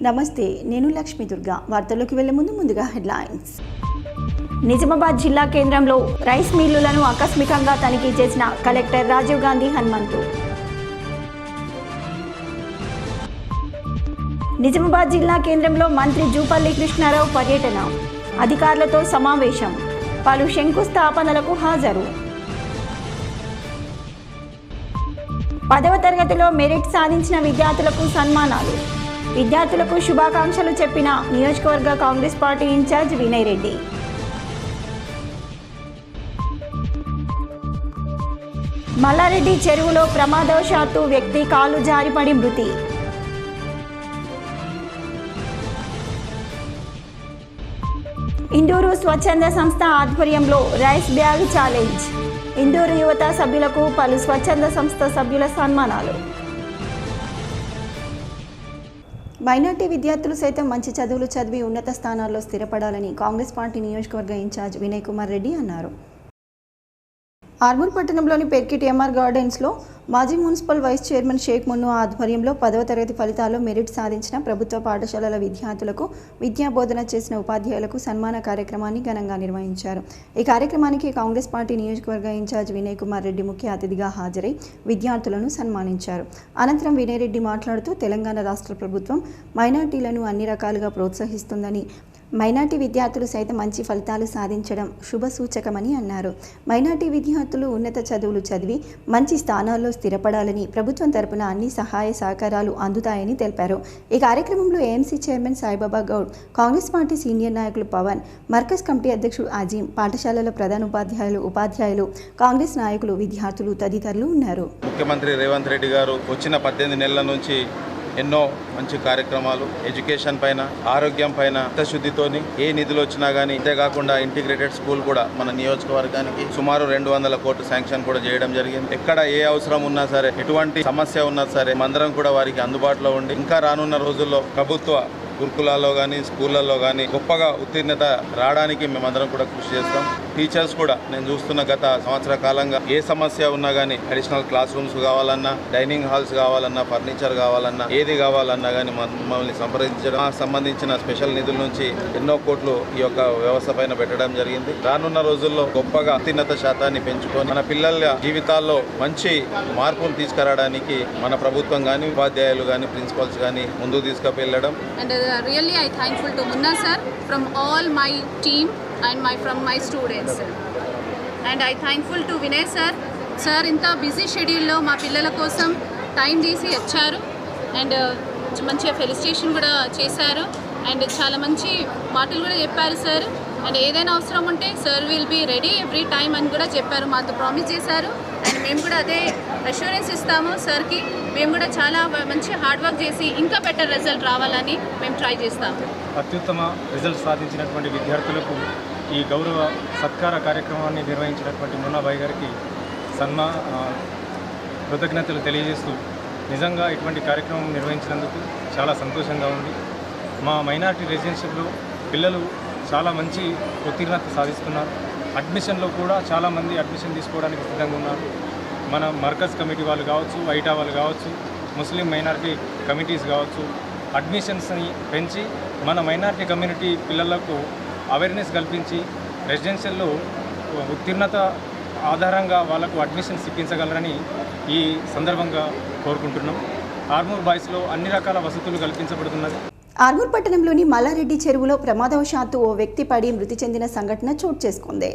నమస్తే, నేను లక్ష్మీ దుర్గా. వార్తల్లోకి వెళ్లే ముందుగా హెడ్లైన్స్. నిజామాబాద్ జిల్లా కేంద్రంలో రైస్ మిల్లులను ఆకస్మికంగా తనిఖీ చేసిన కలెక్టర్ రాజీవ్ గాంధీ హనుమంతు. నిజామాబాద్ జిల్లా కేంద్రంలో మంత్రి జూపల్లి కృష్ణారావు పర్యటన, అధికారులతో సమావేశం, పలు శంకుస్థాపనలకు హాజరు. 10వ తరగతిలో మెరిట్ సాధించిన విద్యార్థులకు సన్మానాలు, విద్యార్థులకు శుభాకాంక్షలు చెప్పిన నియోజకవర్గ కాంగ్రెస్ పార్టీ ఇన్ఛార్జ్ వినయ్ రెడ్డి. మల్లారెడ్డి చెరువులో ప్రమాదవశాత్తు వ్యక్తి కాలు జారిపడి మృతి. ఇందూరు స్వచ్ఛంద సంస్థ ఆధ్వర్యంలో రైస్ బ్యాగ్ ఛాలెంజ్, ఇందూరు యువత సభ్యులకు పలు స్వచ్ఛంద సంస్థ సభ్యుల సన్మానాలు. మైనార్టీ విద్యార్థులు సైతం మంచి చదువులు చదివి ఉన్నత స్థానాల్లో స్థిరపడాలని కాంగ్రెస్ పార్టీ నియోజకవర్గ ఇన్ఛార్జ్ వినయ్ కుమార్ రెడ్డి అన్నారు. ఆర్మూర్ పట్టణంలోని పెర్కిట్ ఎంఆర్ గార్డెన్స్లో మాజీ మున్సిపల్ వైస్ చైర్మన్ షేక్ మున్ను ఆధ్వర్యంలో 10వ తరగతి ఫలితాల్లో మెరిట్ సాధించిన ప్రభుత్వ పాఠశాలల విద్యార్థులకు విద్యాబోధన చేసిన ఉపాధ్యాయులకు సన్మాన కార్యక్రమాన్ని ఘనంగా నిర్వహించారు. ఈ కార్యక్రమానికి కాంగ్రెస్ పార్టీ నియోజకవర్గ ఇన్ఛార్జ్ వినయ్ కుమార్ రెడ్డి ముఖ్య అతిథిగా హాజరై విద్యార్థులను సన్మానించారు. అనంతరం వినయ్ రెడ్డి మాట్లాడుతూ తెలంగాణ రాష్ట్ర ప్రభుత్వం మైనార్టీలను అన్ని రకాలుగా ప్రోత్సహిస్తుందని, మైనార్టీ విద్యార్థులు సైతం మంచి ఫలితాలు సాధించడం శుభసూచకమని అన్నారు. మైనార్టీ విద్యార్థులు ఉన్నత చదువులు చదివి మంచి స్థానాల్లో స్థిరపడాలని ప్రభుత్వం తరపున అన్ని సహాయ సహకారాలు అందుతాయని తెలిపారు. ఈ కార్యక్రమంలో AMC chairman Saibaba Goud, Congress party senior నాయకులు పవన్, మర్కజ్ కమిటీ అధ్యక్షుడు అజీం, పాఠశాలల ప్రధాన ఉపాధ్యాయులు, కాంగ్రెస్ నాయకులు, విద్యార్థులు తదితరులు ఉన్నారు. ముఖ్యమంత్రి రేవంత్ రెడ్డి గారు వచ్చిన 18 నెలల నుంచి ఎన్నో మంచి కార్యక్రమాలు ఎడ్యుకేషన్ పైన, ఆరోగ్యం పైన చిత్తశుద్ధితోని ఏ నిధులు వచ్చినా కానీ, అంతేకాకుండా ఇంటిగ్రేటెడ్ స్కూల్ కూడా మన నియోజకవర్గానికి సుమారు 200 కోట్లు శాంక్షన్ కూడా చేయడం జరిగింది. ఎక్కడ ఏ అవసరం ఉన్నా సరే, ఎటువంటి సమస్య ఉన్నా సరే మందరం కూడా వారికి అందుబాటులో ఉండి ఇంకా రానున్న రోజుల్లో ప్రభుత్వ గురుకులాల్లో కానీ స్కూళ్ళల్లో కానీ గొప్పగా ఉత్తీర్ణత రావడానికి మేమందరం కూడా కృషి చేస్తాం. టీచర్స్ కూడా నేను చూస్తున్న గత సంవత్సర కాలంగా ఏ సమస్య ఉన్నా కానీ అడిషనల్ క్లాస్ రూమ్స్ కావాలన్నా, డైనింగ్ హాల్స్ కావాలన్నా, ఫర్నిచర్ కావాలన్నా, ఏది కావాలన్నా కానీ మమ్మల్ని సంప్రదించడం, సంబంధించిన స్పెషల్ నిధుల నుంచి ఎన్నో కోట్లు ఈ యొక్క వ్యవస్థ పైన పెట్టడం జరిగింది. రానున్న రోజుల్లో గొప్పగా ఉత్తీర్ణత శాతాన్ని పెంచుకొని మన పిల్లల జీవితాల్లో మంచి మార్పును తీసుకురావడానికి మన ప్రభుత్వం కానీ, ఉపాధ్యాయులు కానీ, ప్రిన్సిపల్స్ కానీ ముందుకు తీసుకువెళ్ళడం. Really I thankful to Munna sir from all my team and from my students, and I thankful to Vinay sir ఇంత బిజీ షెడ్యూల్లో మా పిల్లల కోసం టైం తీసి వచ్చారు అండ్ మంచిగా ఫెలిసిటేషన్ కూడా చేశారు అండ్ చాలా మంచి మాటలు కూడా చెప్పారు సార్. అండ్ ఏదైనా అవసరం ఉంటే sir will be ready every time అని కూడా చెప్పారు, మాతో ప్రామిస్ చేశారు. అండ్ మేము కూడా అదే అష్యూరెన్స్ ఇస్తాము సార్కి. మేము కూడా చాలా మంచి హార్డ్ వర్క్ చేసి ఇంకా బెటర్ రిజల్ట్ రావాలని మేము ట్రై చేస్తాము. అత్యుత్తమ రిజల్ట్ సాధించినటువంటి విద్యార్థులకు ఈ గౌరవ సత్కార కార్యక్రమాన్ని నిర్వహించినటువంటి మున్నాబాయి గారికి కృతజ్ఞతలు తెలియజేస్తూ, నిజంగా ఇటువంటి కార్యక్రమం నిర్వహించినందుకు చాలా సంతోషంగా ఉంది. మా మైనారిటీ రెసిడెన్షియల్లో పిల్లలు చాలా మంచి ఉత్తీర్ణత సాధిస్తున్నారు. అడ్మిషన్లో కూడా చాలామంది అడ్మిషన్ తీసుకోవడానికి సిద్ధంగా ఉన్నారు. మన మర్కజ్ కమిటీ వాళ్ళు కావచ్చు, వైటా వాళ్ళు కావచ్చు, ముస్లిం మైనారిటీ కమిటీస్ కావచ్చు, అడ్మిషన్స్ని పెంచి మన మైనారిటీ కమ్యూనిటీ పిల్లలకు అవేర్నెస్ కల్పించి రెసిడెన్షియల్లో ఉత్తీర్ణత ఆధారంగా వాళ్ళకు అడ్మిషన్స్ ఇప్పించగలరని ఈ సందర్భంగా కోరుకుంటున్నాం. ఆర్మూర్ బాయ్స్లో అన్ని రకాల వసతులు కల్పించబడుతున్నది. ఆర్మూర్ పట్టణంలోని మల్లారెడ్డి చెరువులో ప్రమాదవశాత్తు ఓ వ్యక్తి పడి మృతి చెందిన సంఘటన చోటు చేసుకుంది.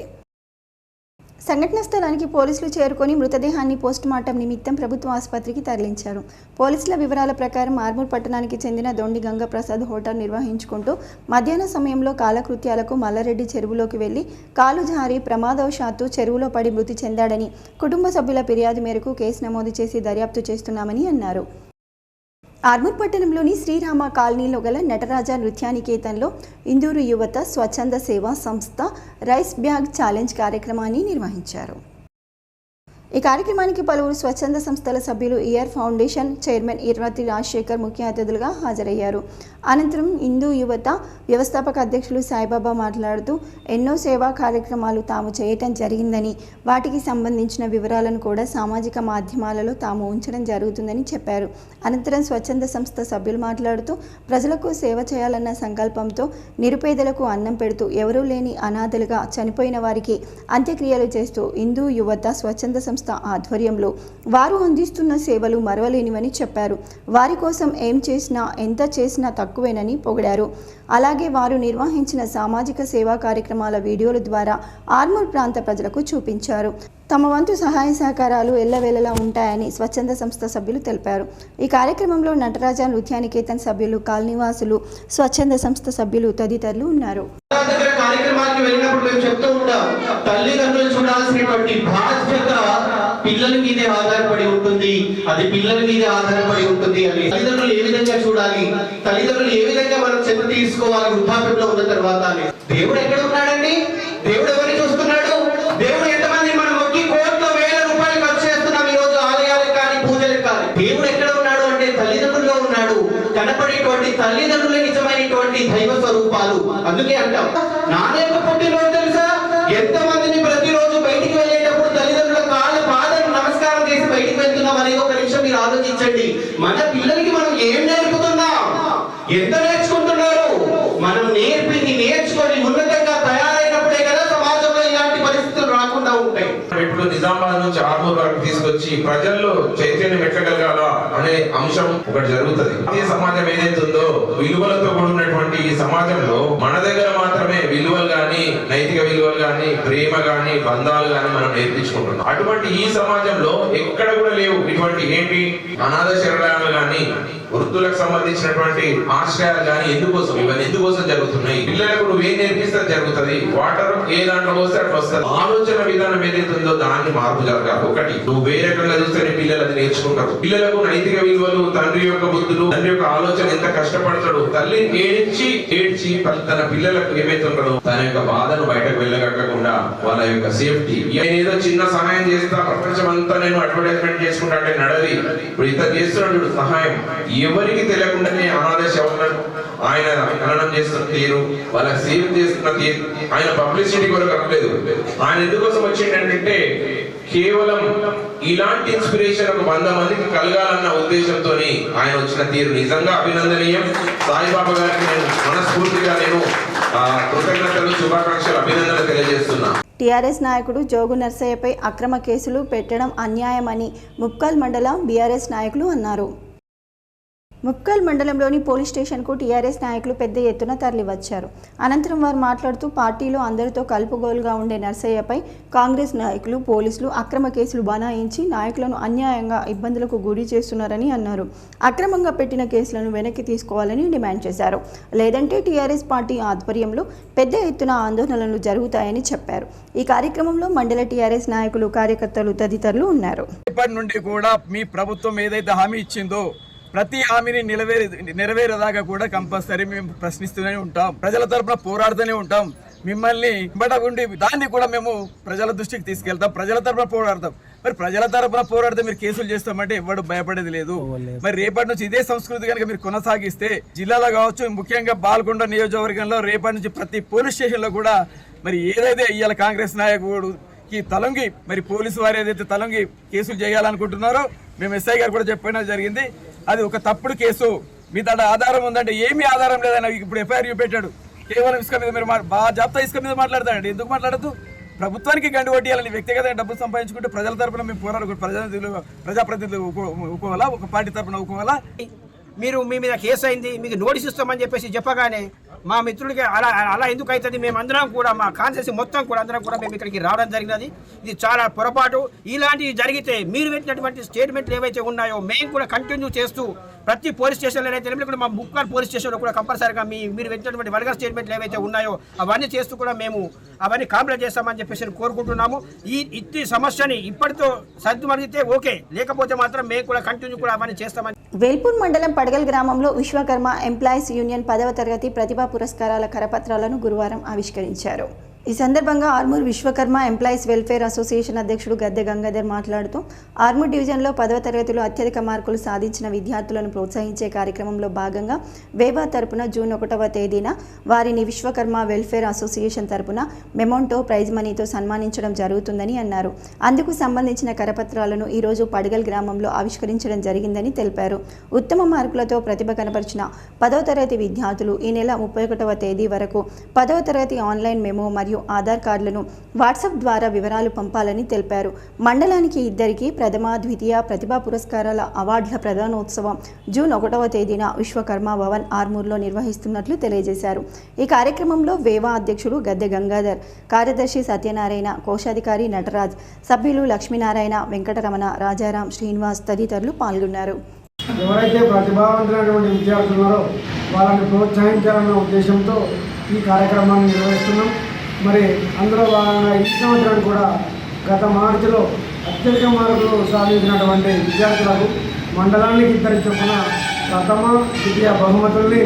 సంఘటన స్థలానికి పోలీసులు చేరుకొని మృతదేహాన్ని పోస్టుమార్టం నిమిత్తం ప్రభుత్వ ఆసుపత్రికి తరలించారు. పోలీసుల వివరాల ప్రకారం ఆర్మూర్ పట్టణానికి చెందిన దొండి గంగప్రసాద్ హోటల్ నిర్వహించుకుంటూ మధ్యాహ్న సమయంలో కాలకృత్యాలకు మల్లారెడ్డి చెరువులోకి వెళ్లి కాలు జారి ప్రమాదవశాత్తు చెరువులో పడి మృతి చెందాడని కుటుంబ సభ్యుల ఫిర్యాదు మేరకు కేసు నమోదు చేసి దర్యాప్తు చేస్తున్నామని అన్నారు. ఆర్మూర్ పట్టణంలోని శ్రీరామ కాలనీలో గల నటరాజ నృత్యానికేతన్లో ఇందూరు యువత స్వచ్ఛంద సేవా సంస్థ రైస్ బ్యాగ్ ఛాలెంజ్ కార్యక్రమాన్ని నిర్వహించారు. ఈ కార్యక్రమానికి పలువురు స్వచ్ఛంద సంస్థల సభ్యులు ఇయర్ ఫౌండేషన్ చైర్మన్ ఇర్వతి రాజశేఖర్ ముఖ్య అతిథులుగా హాజరయ్యారు. అనంతరం హిందూ యువత వ్యవస్థాపక అధ్యక్షులు సాయిబాబా మాట్లాడుతూ ఎన్నో సేవా కార్యక్రమాలు తాము చేయటం జరిగిందని, వాటికి సంబంధించిన వివరాలను కూడా సామాజిక మాధ్యమాలలో తాము ఉంచడం జరుగుతుందని చెప్పారు. అనంతరం స్వచ్ఛంద సంస్థ సభ్యులు మాట్లాడుతూ ప్రజలకు సేవ చేయాలన్న సంకల్పంతో నిరుపేదలకు అన్నం పెడుతూ ఎవరూ లేని అనాథలుగా చనిపోయిన వారికి అంత్యక్రియలు చేస్తూ హిందూ యువత స్వచ్ఛంద సంస్థ ఆధ్వర్యంలో వారు అందిస్తున్న సేవలు మరవలేనివని చెప్పారు. వారి కోసం ఏం చేసినా ఎంత చేసినా తక్కువేనని పొగిడారు. అలాగే వారు నిర్వహించిన సామాజిక సేవా కార్యక్రమాల వీడియోల ద్వారా ఆర్మూర్ ప్రాంత ప్రజలకు చూపించారు. తమ వంతు సహాయ సహకారాలు ఎల్లవేళలా ఉంటాయని స్వచ్ఛంద సంస్థ సభ్యులు తెలిపారు. ఈ కార్యక్రమంలో నటరాజ నృత్యానికేతన్ సభ్యులు, కాలనీవాసులు, స్వచ్ఛంద సంస్థ సభ్యులు తదితరులు ఉన్నారు. కార్యక్రమానికి వెళ్ళినప్పుడు మేము చెప్తూ ఉంటాం, తల్లిదండ్రులు చూడాల్సినటువంటి బాధ్యత పిల్లల మీదే ఆధారపడి ఉంటుంది, అది పిల్లల మీదే ఆధారపడి ఉంటుంది అని. తల్లిదండ్రులు ఏ విధంగా చూడాలి, తల్లిదండ్రులు ఏ విధంగా మనం శ్రద్ధ తీసుకోవాలి వృద్ధాప్యంలో ఉన్న తర్వాత అని. దేవుడు ఎక్కడ ఉన్నాడండి? దేవుడు ఎవరిని చూస్తున్నాడు? దేవుడు ఎంతమంది మనం మొక్కి కోట్ల వేల రూపాయలు ఖర్చు చేస్తున్నాం ఈ రోజు ఆలయాలకు కానీ పూజలకు కానీ. దేవుడు ఎక్కడ ఉన్నాడు అంటే తల్లిదండ్రుల్లో ఉన్నాడు. కనపడేటువంటి తల్లిదండ్రులే నిజమైనటువంటి దైవ స్వరూపాలు. అందుకే అంటాం, నాన్న యొక్క పుట్టినరోజు తెలుసా? ఎంతమందిని ప్రతిరోజు బయటికి వెళ్ళేటప్పుడు తల్లిదండ్రుల కాళ్ళ పాదం నమస్కారం చేసి బయటికి వెళ్తున్నాం అనేది ఒక నిమిషం మీరు ఆలోచించండి. మన పిల్లలకి మనం ఏం నేర్పుతున్నాం? ఎంత నేర్చుకుంటున్నారు? మనం నేర్పింది నేర్చుకొని ఉన్నతంగా తయారైనప్పుడే కదా సమాజంలో ఇలాంటి పరిస్థితులు రాకుండా ఉంటాయి. ఇప్పుడు నిజామాబాద్ నుంచి ఆర్మూర్ వరకు తీసుకొచ్చి ప్రజల్లో చైతన్యం ఎక్కగలగాలా అనే అంశం ఒకటి జరుగుతుంది. ఈ సమాజం ఏదైతే ఉందో విలువలతో కూడినటువంటి ఈ సమాజంలో మన దగ్గర మాత్రమే విలువలు గాని, నైతిక విలువలు గాని, ప్రేమ గాని, బంధాలు గాని మనం నేర్పించుకుంటున్నాం. అటువంటి ఈ సమాజంలో ఎక్కడ కూడా లేవు ఇటువంటి ఏంటి అనాథ శరణాలయాలు గాని, వృద్ధులకు సంబంధించినటువంటి ఆశ్రయాలు గాని. ఎందుకోసం ఇవన్నీ ఎందుకోసం జరుగుతున్నాయి? పిల్లలకు నువ్వేం నేర్పిస్తే జరుగుతుంది. వాటర్ ఏ దాంట్లో పోస్తే అట్లా వస్తుంది. ఆలోచన విధానం ఏదైతే ఉందో దాన్ని మార్పు జరగాలి. ఒకటి, నువ్వు వేరే రకంగా చూస్తే పిల్లలు అది నేర్చుకుంటారు. పిల్లలకు నైతిక విలువలు, తండ్రి యొక్క బుద్ధులు, తండ్రి యొక్క ఆలోచన ఎంత కష్టపడతాడు, తల్లి ఏడ్చి తన పిల్లలకు ఏమైతే ఉంటాడో తన యొక్క బాధను బయటకు వెళ్ళగక్కకుండా వాళ్ళ యొక్క సేఫ్టీ. ఏదో చిన్న సహాయం చేస్తా ప్రపంచం అంతా నేను అడ్వర్టైజ్మెంట్ చేసుకుంటా అంటే నడవి. ఇప్పుడు ఇంత చేస్తున్నాడు సహాయం, ఎవరికి తెలియకుండానే అనాథ శవాలను ఆయన ఖననం చేస్తున్న తీరు, వాళ్ళ సేవ్ చేస్తున్న తీరు ఆయన పబ్లిసిటీ కూడా కట్టలేదు. ఆయన ఎందుకోసం వచ్చిందంటే కేవలం ఇలాంటి ఇన్స్పిరేషన్ ఒక 100 మందికి కలగాలన్న ఉద్దేశంతో ఆయన వచ్చిన తీరు నిజంగా అభినందనీయం. సాయిబాబా గారికి నేను మనస్ఫూర్తిగా కృతజ్ఞతలు, శుభాకాంక్షలు, అభినందనలు తెలియజేస్తున్నా. టీఆర్ఎస్ నాయకుడు జోగు నర్సయ్యపై అక్రమ కేసులు పెట్టడం అన్యాయమని ముప్కల్ మండల బీఆర్ఎస్ నాయకులు అన్నారు. ముప్కల్ మండలంలోని పోలీస్ స్టేషన్కు టీఆర్ఎస్ నాయకులు పెద్ద ఎత్తున తరలివచ్చారు. అనంతరం వారు మాట్లాడుతూ పార్టీలో అందరితో కలుపుగోలుగా ఉండే నర్సయ్యపై కాంగ్రెస్ నాయకులు, పోలీసులు అక్రమ కేసులు బనాయించి నాయకులను అన్యాయంగా ఇబ్బందులకు గురి చేస్తున్నారని అన్నారు. అక్రమంగా పెట్టిన కేసులను వెనక్కి తీసుకోవాలని డిమాండ్ చేశారు. లేదంటే టీఆర్ఎస్ పార్టీ ఆధ్వర్యంలో పెద్ద ఎత్తున ఆందోళనలు జరుగుతాయని చెప్పారు. ఈ కార్యక్రమంలో మండల టీఆర్ఎస్ నాయకులు, కార్యకర్తలు తదితరులు ఉన్నారు. ఇప్పటి నుండి కూడా మీ ప్రభుత్వం ఏదైతే హామీ ఇచ్చిందో ప్రతి హామీని నెరవేరేదాకా కూడా కంపల్సరీ మేము ప్రశ్నిస్తూనే ఉంటాం, ప్రజల తరపున పోరాడుతూనే ఉంటాం. మిమ్మల్ని ఉండి దాన్ని కూడా మేము ప్రజల దృష్టికి తీసుకెళ్తాం, ప్రజల తరపున పోరాడతాం. మరి ప్రజల తరపున పోరాడితే మీరు కేసులు చేస్తామంటే ఎవరు భయపడేది లేదు. మరి రేపటి నుంచి ఇదే సంస్కృతి కనుక మీరు కొనసాగిస్తే జిల్లాలో కావచ్చు, ముఖ్యంగా బాల్కొండ నియోజకవర్గంలో రేపటి నుంచి ప్రతి పోలీస్ స్టేషన్లో కూడా మరి ఏదైతే ఇవాళ కాంగ్రెస్ నాయకుడికి తలొంగి మరి పోలీసు వారు ఏదైతే తలొంగి కేసులు చేయాలనుకుంటున్నారో మేము ఎస్ఐ గారు కూడా చెప్పడం జరిగింది. అది ఒక తప్పుడు కేసు. మీ దగ్గర ఆధారం ఉందంటే ఏమీ ఆధారం లేదని ఇప్పుడు ఎఫ్ఐఆర్ చూపెట్టాడు. కేవలం ఇసుక మీద మీరు జాబితా ఇసుక మీద మాట్లాడతాడండి. ఎందుకు మాట్లాడదు? ప్రభుత్వానికి గండి కొట్టియాలని వ్యక్తిగతంగా డబ్బులు సంపాదించుకుంటే ప్రజల తరపున మేము పోరాడు ప్రజాప్రతినిధులు ఒప్పుకోవాలా, ఒక పార్టీ తరపున ఒప్పుకోవాలా? మీరు మీ మీద కేసు అయింది, మీకు నోటీస్ ఇస్తామని చెప్పేసి చెప్పగానే మా మిత్రుడికి అలా ఎందుకు అవుతుంది? మేమందరం కూడా మా కాన్స్టిట్యూన్సీ మొత్తం కూడా అందరం కూడా మేము ఇక్కడికి రావడం జరిగినది. ఇది చాలా పొరపాటు. ఇలాంటివి జరిగితే మీరు పెట్టినటువంటి స్టేట్మెంట్లు ఏవైతే ఉన్నాయో మేము కూడా కంటిన్యూ చేస్తూ ప్రతి పోలీస్ స్టేషన్లో అయితే కూడా మా ముప్కల్ పోలీస్ స్టేషన్లో కూడా కంపల్సరీగా మీరు పెట్టినటువంటి వల్గర్ స్టేట్మెంట్లు ఏవైతే ఉన్నాయో అవన్నీ చేస్తూ కూడా మేము అవన్నీ కాంప్లైంట్ చేస్తామని చెప్పేసి కోరుకుంటున్నాము. ఈ సమస్యని ఇప్పటితో సర్దుమడిగితే ఓకే, లేకపోతే మాత్రం మేము కూడా కంటిన్యూ కూడా అవన్నీ చేస్తామని. వేల్పూర్ మండలం పడగల్ గ్రామంలో విశ్వకర్మ ఎంప్లాయీస్ యూనియన్ 10వ తరగతి ప్రతిభా పురస్కారాల కరపత్రాలను గురువారం ఆవిష్కరించారు. ఈ సందర్భంగా Armoor Vishwakarma employees welfare association అధ్యక్షుడు గద్దె గంగాధర్ మాట్లాడుతూ ఆర్మూర్ డివిజన్లో 10వ తరగతిలో అత్యధిక మార్కులు సాధించిన విద్యార్థులను ప్రోత్సహించే కార్యక్రమంలో భాగంగా వేవా తరపున జూన్ 1వ తేదీన వారిని విశ్వకర్మ వెల్ఫేర్ అసోసియేషన్ తరపున మెమోంటో ప్రైజ్ మనీతో సన్మానించడం జరుగుతుందని అన్నారు. అందుకు సంబంధించిన కరపత్రాలను ఈరోజు పడగల్ గ్రామంలో ఆవిష్కరించడం జరిగిందని తెలిపారు. ఉత్తమ మార్కులతో ప్రతిభ కనపరిచిన 10వ తరగతి విద్యార్థులు ఈ నెల 31వ తేదీ వరకు 10వ తరగతి ఆన్లైన్ మెమో మరియు ఆధార్ కార్డులను వాట్సాప్ ద్వారా వివరాలు పంపాలని తెలిపారు. మండలానికి 2 ప్రథమ ద్వితీయ ప్రతిభా పురస్కారాల అవార్డుల ప్రదానోత్సవం జూన్ 1వ తేదీన విశ్వకర్మ భవన్ ఆర్మూర్లో నిర్వహిస్తున్నట్లు తెలియజేశారు. ఈ కార్యక్రమంలో వేవా అధ్యక్షుడు గద్దె గంగాధర్, కార్యదర్శి సత్యనారాయణ, కోశాధికారి నటరాజ్, సభ్యులు లక్ష్మీనారాయణ, వెంకటరమణ, రాజారాం, శ్రీనివాస్ తదితరులు పాల్గొన్నారు. ఎవరైతే ప్రతిభావంతులైనటువంటి విద్యార్థులు ఉన్నారో వాళ్ళని ప్రోత్సహించాలన్న ఉద్దేశంతో ఈ కార్యక్రమాన్ని నిర్వహిస్తున్నాం. మరి అందులో భాగంగా ఈ సంవత్సరం కూడా గత మార్చిలో అత్యధిక మార్కులు సాధించినటువంటి విద్యార్థులకు మండలానికి 2 చొప్పున ప్రథమ ద్వితీయ బహుమతుల్ని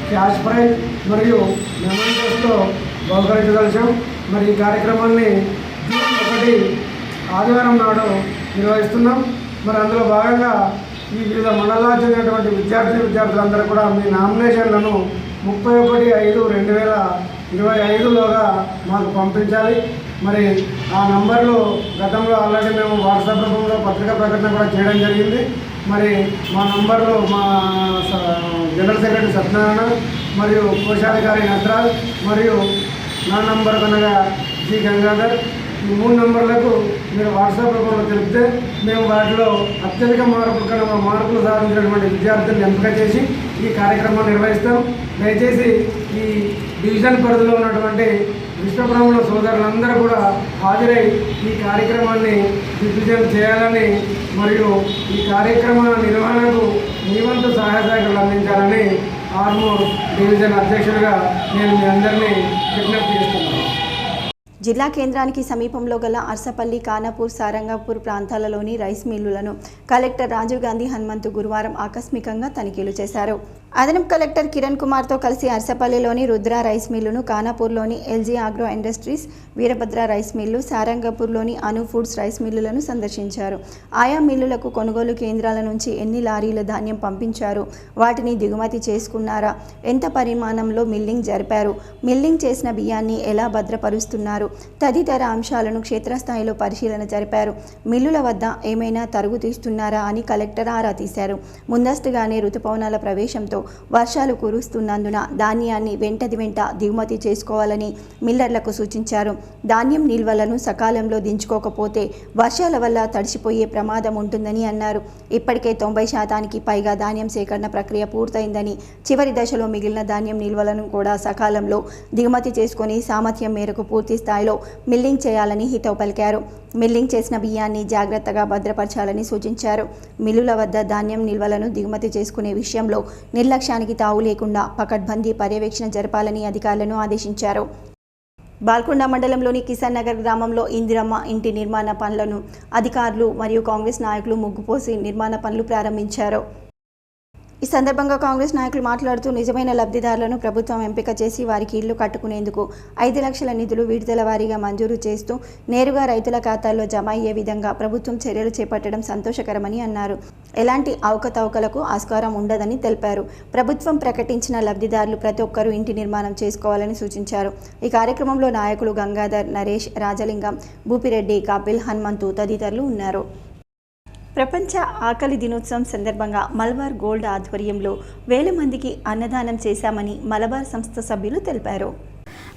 క్యాష్ ప్రైజ్ మరియు మెమెంటోస్తో బహుకరించదలిచాం. మరి ఈ కార్యక్రమాన్ని జూన్ 1 ఆదివారం నాడు నిర్వహిస్తున్నాం. మరి అందులో భాగంగా ఈ వివిధ మండలాలకు చెందినటువంటి విద్యార్థులందరూ కూడా మీ నామినేషన్లను 31/5/2025లోగా మాకు పంపించాలి. మరి ఆ నంబర్లు గతంలో ఆల్రెడీ మేము వాట్సాప్ రూపంలో పత్రికా ప్రకటన కూడా చేయడం జరిగింది. మరి మా నంబర్లు మా జనరల్ సెక్రటరీ సత్యనారాయణ మరియు కోశాధికారి నటరాజ్ మరియు నా నంబర్ కనుక జి గంగాధర్, ఈ 3 నంబర్లకు మీరు వాట్సాప్ రూపంలో తెలిపితే మేము వాటిలో అత్యధిక మార్కులు సాధించినటువంటి విద్యార్థులను ఎంపిక చేసి ఈ కార్యక్రమాన్ని నిర్వహిస్తాం. దయచేసి ఈ డివిజన్ పరిధిలో ఉన్నటువంటి విశ్వబ్రాహ్మణ సోదరులందరూ కూడా హాజరై ఈ కార్యక్రమాన్ని దిగ్విజయం చేయాలని మరియు ఈ కార్యక్రమ నిర్వహణకు మీ వంతు సహాయ సహకారాలు అందించాలని ఆర్మూర్ డివిజన్ అధ్యక్షుడిగా నేను మీ అందరినీ విజ్ఞప్తి చేస్తున్నాను. జిల్లా కేంద్రానికి సమీపంలో గల అర్సపల్లి, ఖానాపూర్, సారంగపూర్ ప్రాంతాలలోని రైస్ మిల్లులను కలెక్టర్ రాజీవ్ గాంధీ హనుమంతు గురువారం ఆకస్మికంగా తనిఖీలు చేశారు. అదనపు కలెక్టర్ కిరణ్ కుమార్తో కలిసి అర్సపల్లిలోని రుద్ర రైస్ మిల్లును, ఖానాపూర్లోని LG agro industries, Veerabhadra rice mill, సారంగపూర్లోని అను ఫుడ్స్ రైస్ మిల్లులను సందర్శించారు. ఆయా మిల్లులకు కొనుగోలు కేంద్రాల నుంచి ఎన్ని లారీల ధాన్యం పంపించారు, వాటిని దిగుమతి చేసుకున్నారా, ఎంత పరిమాణంలో మిల్లింగ్ జరిపారు, మిల్లింగ్ చేసిన బియ్యాన్ని ఎలా భద్రపరుస్తున్నారు తదితర అంశాలను క్షేత్రస్థాయిలో పరిశీలన జరిపారు. మిల్లుల వద్ద ఏమైనా తరుగు తీస్తున్నారా అని కలెక్టర్ ఆరా తీశారు. ముందస్తుగానే రుతుపవనాల ప్రవేశంతో వర్షాలు కురుస్తున్నందున ధాన్యాన్ని వెంట దిగుమతి చేసుకోవాలని మిల్లర్లకు సూచించారు. ధాన్యం నిల్వలను సకాలంలో దించుకోకపోతే వర్షాల వల్ల తడిసిపోయే ప్రమాదం ఉంటుందని అన్నారు. ఇప్పటికే 90% పైగా ధాన్యం సేకరణ ప్రక్రియ పూర్తయిందని, చివరి దశలో మిగిలిన ధాన్యం నిల్వలను కూడా సకాలంలో దిగుమతి చేసుకుని సామర్థ్యం మేరకు పూర్తి స్థాయిలో మిల్లింగ్ చేయాలని హితవు పలికారు. మిల్లింగ్ చేసిన బియ్యాన్ని జాగ్రత్తగా భద్రపరచాలని సూచించారు. మిల్లుల వద్ద ధాన్యం నిల్వలను దిగుమతి చేసుకునే విషయంలో నిర్లక్ష్యానికి తావు లేకుండా పకడ్బందీ పర్యవేక్షణ జరపాలని అధికారులను ఆదేశించారు. బాల్కొండ మండలంలోని కిసాన్ నగర్ గ్రామంలో ఇందిరమ్మ ఇంటి నిర్మాణ పనులను అధికారులు మరియు కాంగ్రెస్ నాయకులు ముగ్గుపోసి నిర్మాణ పనులు ప్రారంభించారు. ఈ సందర్భంగా కాంగ్రెస్ నాయకులు మాట్లాడుతూ నిజమైన లబ్ధిదారులను ప్రభుత్వం ఎంపిక చేసి వారికి ఇళ్లు కట్టుకునేందుకు 5 లక్షల నిధులు విడుదల వారీగా మంజూరు చేస్తూ నేరుగా రైతుల ఖాతాల్లో జమ అయ్యే విధంగా ప్రభుత్వం చర్యలు చేపట్టడం సంతోషకరమని అన్నారు. ఎలాంటి అవకతవకలకు ఆస్కారం ఉండదని తెలిపారు. ప్రభుత్వం ప్రకటించిన లబ్ధిదారులు ప్రతి ఒక్కరూ ఇంటి నిర్మాణం చేసుకోవాలని సూచించారు. ఈ కార్యక్రమంలో నాయకులు గంగాధర్, నరేష్, రాజలింగం, భూపిరెడ్డి, కపిల్, హనుమంతు తదితరులు ఉన్నారు. ప్రపంచ ఆకలి దినోత్సవం సందర్భంగా మలబార్ గోల్డ్ ఆధ్వర్యంలో 1000 మందికి అన్నదానం చేశామని మలబార్ సంస్థ సభ్యులు తెలిపారు.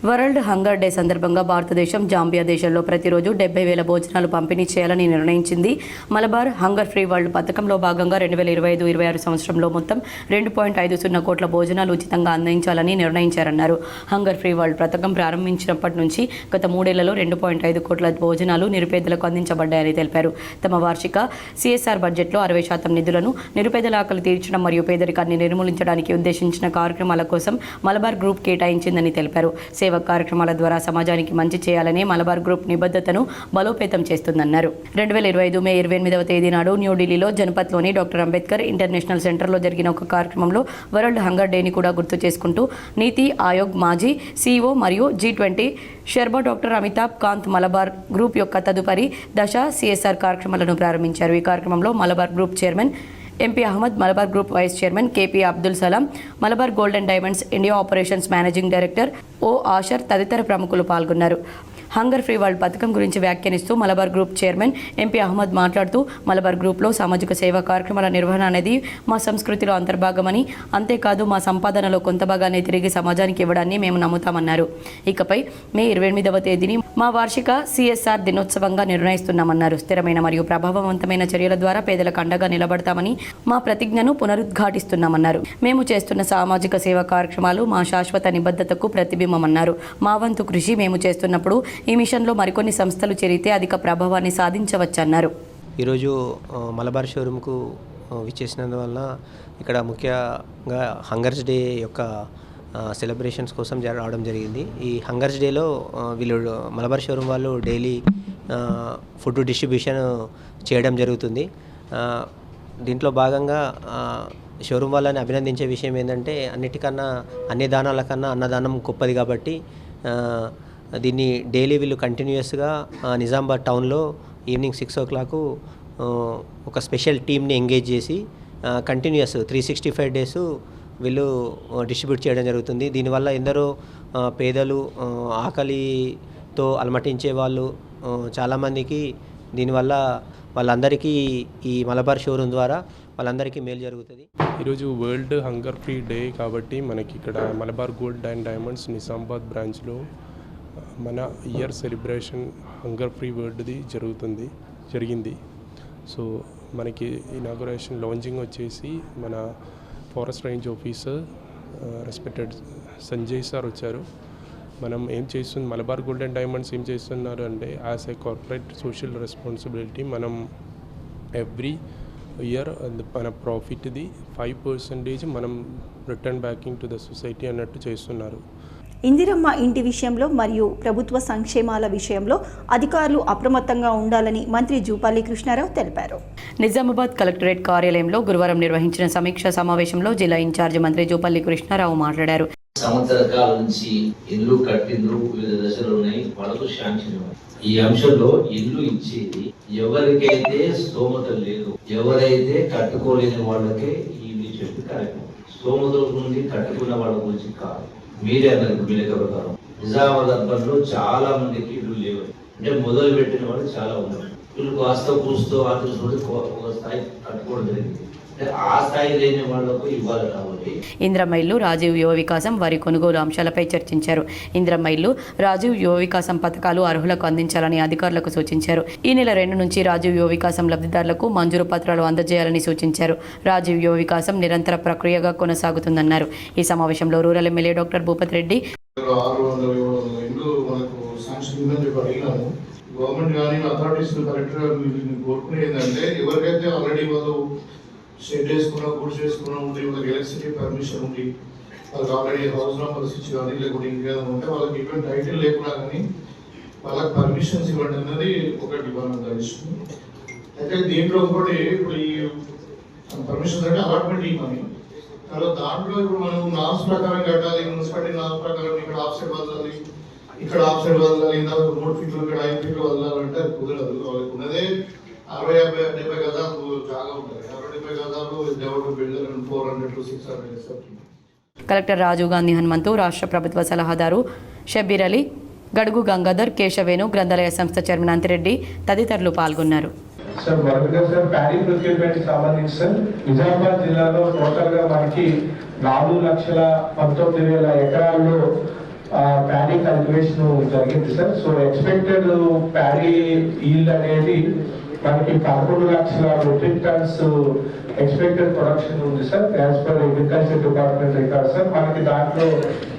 వరల్డ్ హంగర్ డే సందర్భంగా భారతదేశం జాంబియా దేశంలో ప్రతిరోజు 70,000 భోజనాలు పంపిణీ చేయాలని నిర్ణయించింది. మలబార్ హంగర్ ఫ్రీ వరల్డ్ పథకంలో భాగంగా 2025-26 సంవత్సరంలో మొత్తం 2.50 కోట్ల భోజనాలు ఉచితంగా అందించాలని నిర్ణయించారన్నారు. హంగర్ ఫ్రీ వరల్డ్ పథకం ప్రారంభించినప్పటి నుంచి గత 3 ఏళ్లలో 2.5 కోట్ల భోజనాలు నిరుపేదలకు అందించబడ్డాయని తెలిపారు. తమ వార్షిక CSR బడ్జెట్లో 60% నిధులను నిరుపేదల ఆకలి తీర్చడం మరియు పేదరికాన్ని నిర్మూలించడానికి ఉద్దేశించిన కార్యక్రమాల కోసం మలబార్ గ్రూప్ కేటాయించిందని తెలిపారు. సేవా కార్యక్రమాల ద్వారా సమాజానికి మంచి చేయాలనే మలబార్ గ్రూప్ నిబద్ధతను బలోపేతం చేస్తుందన్నారు. 2025 మే 28వ తేదీ నాడు న్యూఢిల్లీలో జనపథ్లోని డాక్టర్ అంబేద్కర్ ఇంటర్నేషనల్ సెంటర్లో జరిగిన ఒక కార్యక్రమంలో వరల్డ్ హంగర్ డేని కూడా గుర్తు చేసుకుంటూ నీతి ఆయోగ్ మాజీ CEO మరియు G20 sherpa doctor Amitabh Kant Malabar group యొక్క తదుపరి దశ CSR కార్యక్రమాలను ప్రారంభించారు. ఈ కార్యక్రమంలో Malabar group chairman MP Ahmed, Malabar group vice chairman KP Abdul Salam, Malabar gold and diamonds India operations managing director O Asher తదితర ప్రముఖులు పాల్గొన్నారు. హంగర్ ఫ్రీ వరల్డ్ పథకం గురించి వ్యాఖ్యానిస్తూ Malabar group chairman MP Ahmed మాట్లాడుతూ మలబార్ గ్రూప్లో సామాజిక సేవా కార్యక్రమాల నిర్వహణ అనేది మా సంస్కృతిలో అంతర్భాగమని, అంతేకాదు మా సంపాదనలో కొంత భాగాన్ని తిరిగి సమాజానికి ఇవ్వడాన్ని మేము నమ్ముతామన్నారు. ఇకపై మే 28వ తేదీని మా వార్షిక CSR దినోత్సవంగా నిర్ణయిస్తున్నామన్నారు. స్థిరమైన మరియు ప్రభావవంతమైన చర్యల ద్వారా పేదలకు అండగా నిలబడతామని మా ప్రతిజ్ఞను పునరుద్ఘాటిస్తున్నామన్నారు. మేము చేస్తున్న సామాజిక సేవా కార్యక్రమాలు మా శాశ్వత నిబద్ధతకు ప్రతిబింబమన్నారు. మా వంతు కృషి మేము చేస్తున్నప్పుడు ఈ మిషన్లో మరికొన్ని సంస్థలు చేరితే అధిక ప్రభావాన్ని సాధించవచ్చన్నారు. ఈరోజు మలబార్ షోరూమ్కు విచ్చేసినందువల్ల ఇక్కడ ముఖ్యంగా హంగర్స్ డే యొక్క సెలబ్రేషన్స్ కోసం రావడం జరిగింది. ఈ హంగర్స్ డేలో వీళ్ళు మలబార్ షోరూమ్ వాళ్ళు డైలీ ఫుడ్ డిస్ట్రిబ్యూషన్ చేయడం జరుగుతుంది. దీంట్లో భాగంగా షోరూమ్ వాళ్ళని అభినందించే విషయం ఏంటంటే అన్నిటికన్నా అన్ని దానాల కన్నా అన్నదానం గొప్పది కాబట్టి దీన్ని డైలీ వీళ్ళు కంటిన్యూస్గా నిజామాబాద్ టౌన్లో ఈవినింగ్ 6 o'clock ఒక స్పెషల్ టీమ్ని ఎంగేజ్ చేసి కంటిన్యూస్ 365 days వీళ్ళు డిస్ట్రిబ్యూట్ చేయడం జరుగుతుంది. దీనివల్ల ఎందరో పేదలు, ఆకలితో అలమటించే వాళ్ళు చాలామందికి దీనివల్ల వాళ్ళందరికీ ఈ మలబార్ షోరూమ్ ద్వారా వాళ్ళందరికీ మేలు జరుగుతుంది. ఈరోజు వరల్డ్ హంగర్ ఫ్రీ డే కాబట్టి మనకి ఇక్కడ Malabar gold and diamonds Nizamabad బ్రాంచ్లో మన ఇయర్ సెలబ్రేషన్ హంగర్ ఫ్రీ వరల్డ్ది జరిగింది. సో మనకి ఇనాగరేషన్ లాంచింగ్ వచ్చేసి మన forest range officer respected Sanjay sir వచ్చారు. మనం ఏం చేస్తుంది మలబార్ గోల్డ్ అండ్ డైమండ్స్ ఏం చేస్తున్నారు అంటే as a corporate social responsibility మనం ఎవ్రీ ఇయర్ మన ప్రాఫిట్ది 5% మనం return backing to the society అన్నట్టు చేస్తున్నారు. ఇందిరమ్మ ఇంటి విషయంలో మరియు ప్రభుత్వ సంక్షేమాల విషయంలో అధికారులు అప్రమత్తంగా ఉండాలని మంత్రి జూపల్లి కృష్ణారావు తెలిపారు. నిజామాబాద్ కలెక్టరేట్ కార్యాలయంలో గురువారం నిర్వహించిన సమీక్షా సమావేశంలో జిల్లా ఇన్ఛార్జి మంత్రి జూపల్లి కృష్ణారావు మాట్లాడారు. సంవత్సర కాలం నుంచి ఇల్లు కట్టిండ్రు, వివిధ దశలు ఉన్నాయి, వాళ్ళకు శాంక్షన్. ఈ అంశంలో ఇల్లు ఇచ్చేది ఎవరికైతే స్తోమత లేదు, ఎవరైతే కట్టుకోలేని వాళ్ళకే ఈ చెప్పి కార్యక్రమం. స్తోమత నుండి కట్టుకున్న వాళ్ళ గురించి కాదు. మీరే అన్నారు మీ లెక్క ప్రకారం నిజామాబాద్ అర్బన్లో చాలా మందికి ఇల్లు లేవు. అంటే మొదలు పెట్టిన వాళ్ళు చాలా ఉన్నారు. వీళ్ళు కాస్త కూస్తూ ఒక స్థాయి కట్టుకోవడం జరిగింది. ఆ స్థాయి లేని వాళ్లకు ఇవ్వాలి కాబట్టి ఇందిరమ్మ ఇల్లు, రాజీవ్ యువ వికాసం, వరి కొనుగోలు అంశాలపై చర్చించారు. ఇందిరమ్మ ఇల్లు, రాజీవ్ యువ వికాసం పథకాలు అర్హులకు అందించాలని అధికారులకు సూచించారు. ఈ నెల 2 నుంచి రాజీవ్ యువ వికాసం లబ్ధిదారులకు మంజూరు పత్రాలు అందజేయాలని సూచించారు. రాజీవ్ యువ వికాసం నిరంతర ప్రక్రియగా కొనసాగుతుందన్నారు. ఈ సమావేశంలో rural MLA doctor Bhupat Reddy government కానీ అథారిటీస్ కలెక్టర్ కోరుకునే ఏంటంటే ఎవరికైతే ఆల్రెడీ వాళ్ళు షెడ్ వేసుకున్నా, గుడ్స్ వేసుకున్నా ఉంది, వాళ్ళకి ఎలక్ట్రిసిటీ పర్మిషన్ ఉంది, వాళ్ళకి ఆల్రెడీ హౌస్ నెంబర్స్ ఇచ్చి కానీ లేకుంటే ఇంకేదైనా ఉంటే వాళ్ళకి ఈవెన్ టైటిల్ లేకున్నా కానీ వాళ్ళకి పర్మిషన్స్ ఇవ్వండి అనేది ఒకటి డిపార్ట్మెంట్ ఇస్తుంది. అయితే దీంట్లో ఒకటి ఇప్పుడు ఈ పర్మిషన్స్ అంటే అలాట్మెంట్ ఇవ్వని తర్వాత దాంట్లో ఇప్పుడు మనం నామ్స్ ప్రకారం కట్టాలి, మున్సిపాలిటీ నామ్స్ ప్రకారం ఇక్కడ ఆఫ్ సైడ్ వదలాలి, ఇక్కడ ఆఫ్ సైడ్ వదలాలి, 3 feet ఇక్కడ 5 feet వదలాలంటే అది కుదరదు. వాళ్ళకి ఉన్నదే 60-70 గజాలు జాగా ఉంటుంది. 60-70 గజాలు develop builder 400 to 600. Collector Rajiv Gandhi Hanumanthu, రాష్ట్ర ప్రభుత్వ సలహాదారు షబ్బీర్ అలీ, గడుగు గంగాధర్, కేశవేణు, గ్రంథాలయ సంస్థ చైర్మన్ అంతిరెడ్డి తదితరులు పాల్గొన్నారు. సార్ మొదటిగా సార్ ప్యాడీ ప్రొక్యూర్మెంట్ సంబంధించి సార్ నిజామాబాద్ జిల్లాలో టోటల్ గా మనకి 4,19,000 ఎకరాల్లో ప్యాడీ కల్టివేషన్ జరిగింది sir. So expected paddy yield అనేది మనకి 11 లక్షల మెట్రిక్ టన్స్ ఎక్స్పెక్టెడ్ ప్రొడక్షన్ ఉంది sir as per agriculture department record sir. మనకి దాంట్లో